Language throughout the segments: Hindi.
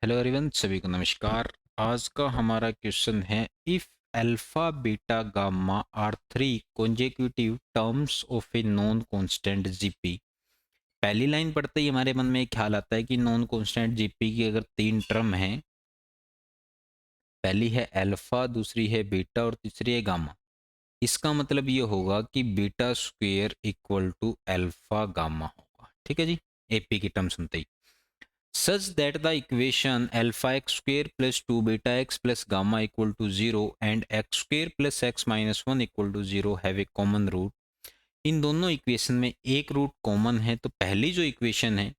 हेलो एवरीवन, सभी को नमस्कार। आज का हमारा क्वेश्चन है, if alpha beta gamma are three consecutive terms of a non constant GP. पहली लाइन पढ़ते ही हमारे मन में एक ख्याल आता है कि नॉन कांस्टेंट जीपी की अगर तीन टर्म हैं, पहली है अल्फा, दूसरी है बीटा और तीसरी है गामा, इसका मतलब ये होगा कि beta square equal to alpha gamma होगा। ठीक है जी, एपी की टर्म सुनते ही such that the equation alpha x square plus 2 beta x plus gamma equal to 0 and x square plus x minus 1 equal to 0 have a common root। इन दोनों इक्वेशन में एक रूट कॉमन है, तो पहली जो इक्वेशन है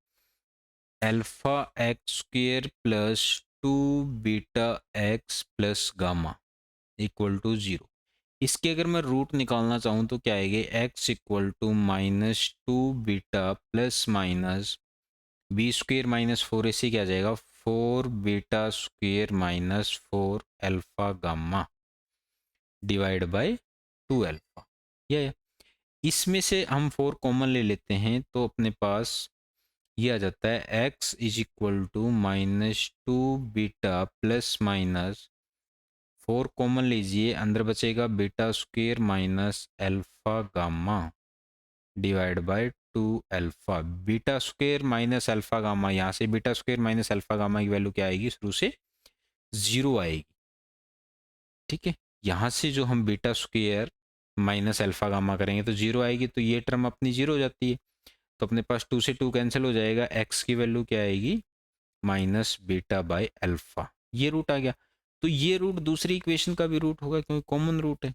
alpha x square plus 2 beta x plus gamma equal to 0, इसके अगर मैं रूट निकालना चाहूँ तो क्या आएगा, x equal to -2 beta plus minus B square minus 4 AC क्या आ जाएगा, 4 beta square minus 4 alpha gamma divide by 2 alpha. ये इसमें से हम 4 कॉमन ले लेते हैं तो अपने पास ये आ जाता है x is equal to -2 beta plus minus 4 common लीजिए, अंदर बचेगा beta square minus alpha gamma divide by 2 alpha. Beta square minus alpha gamma, यहाँ से beta square minus alpha gamma की वैल्यू क्या आएगी, शुरू से 0 आएगी। ठीक है, यहाँ से जो हम beta square minus alpha gamma करेंगे तो 0 आएगी, तो ये टर्म अपनी 0 हो जाती है। तो अपने पास 2 से 2 कैंसिल हो जाएगा, एक्स की वैल्यू क्या आएगी, माइनस बीटा बाय अल्फा। ये रूट आ गया, तो ये रूट दूसरी इक्वेशन का भी रूट होगा क्योंकि कॉमन रूट है।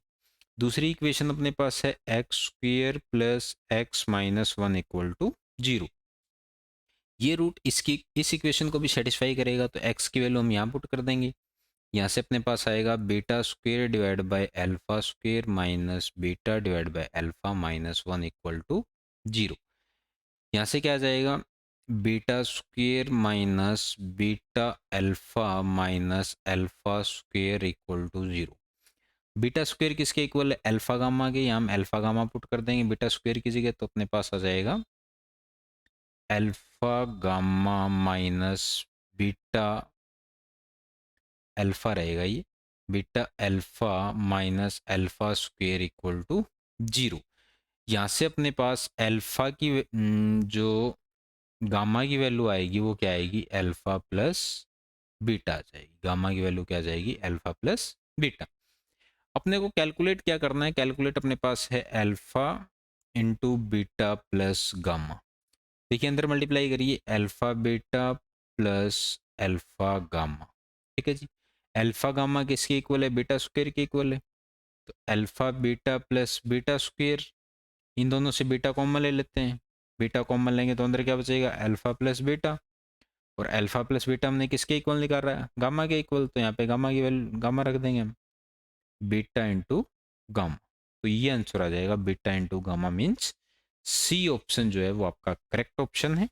दूसरी इक्वेशन अपने पास है x square plus x minus 1 equal to 0। ये रूट इसकी इस इक्वेशन को भी सेटिस्फाई करेगा, तो x की वैल्यू हम यहाँ पुट कर देंगे। यहाँ से अपने पास आएगा beta square divide by alpha square minus beta divide by alpha minus 1 equal to 0। यहाँ से क्या आ जाएगा, beta square minus beta alpha minus alpha square equal to 0। Beta square किसके इक्वल है, अल्फा गामा के, यहाँ हम अल्फा गामा पुट कर देंगे बीटा स्क्वेयर की जगह, तो अपने पास आ जाएगा alpha gamma minus beta alpha रहेगा, ये beta alpha minus alpha square equal to 0। यहाँ से अपने पास अल्फा की जो गामा की वैल्यू आएगी वो क्या आएगी, अल्फा प्लस बीटा आ जाएगी। गामा की वैल्यू क्या आ जाएगी, अल्फा प्लस बीटा। अपने को कैलकुलेट क्या करना है, कैलकुलेट अपने पास है alpha into beta plus gamma. देखिए अंदर मल्टीप्लाई करिए, alpha beta plus alpha gamma. ठीक है जी, अल्फा गामा किसके इक्वल है, बीटा स्क्वायर के इक्वल है, तो alpha beta plus beta square, इन दोनों से बीटा कॉमन ले लेते हैं। बीटा कॉमन लेंगे तो अंदर क्या बचेगा, अल्फा प्लस बीटा, और अल्फा प्लस बीटा हमने किसके इक्वल निकाल रहा है, गामा के इक्वल, तो यहाँ पे गामा की वैल्यू गामा रख देंगे हम, बीटा इंटू गामा। तो ये आंसर आ जाएगा beta into gamma means C option जो है वो आपका करेक्ट ऑप्शन है।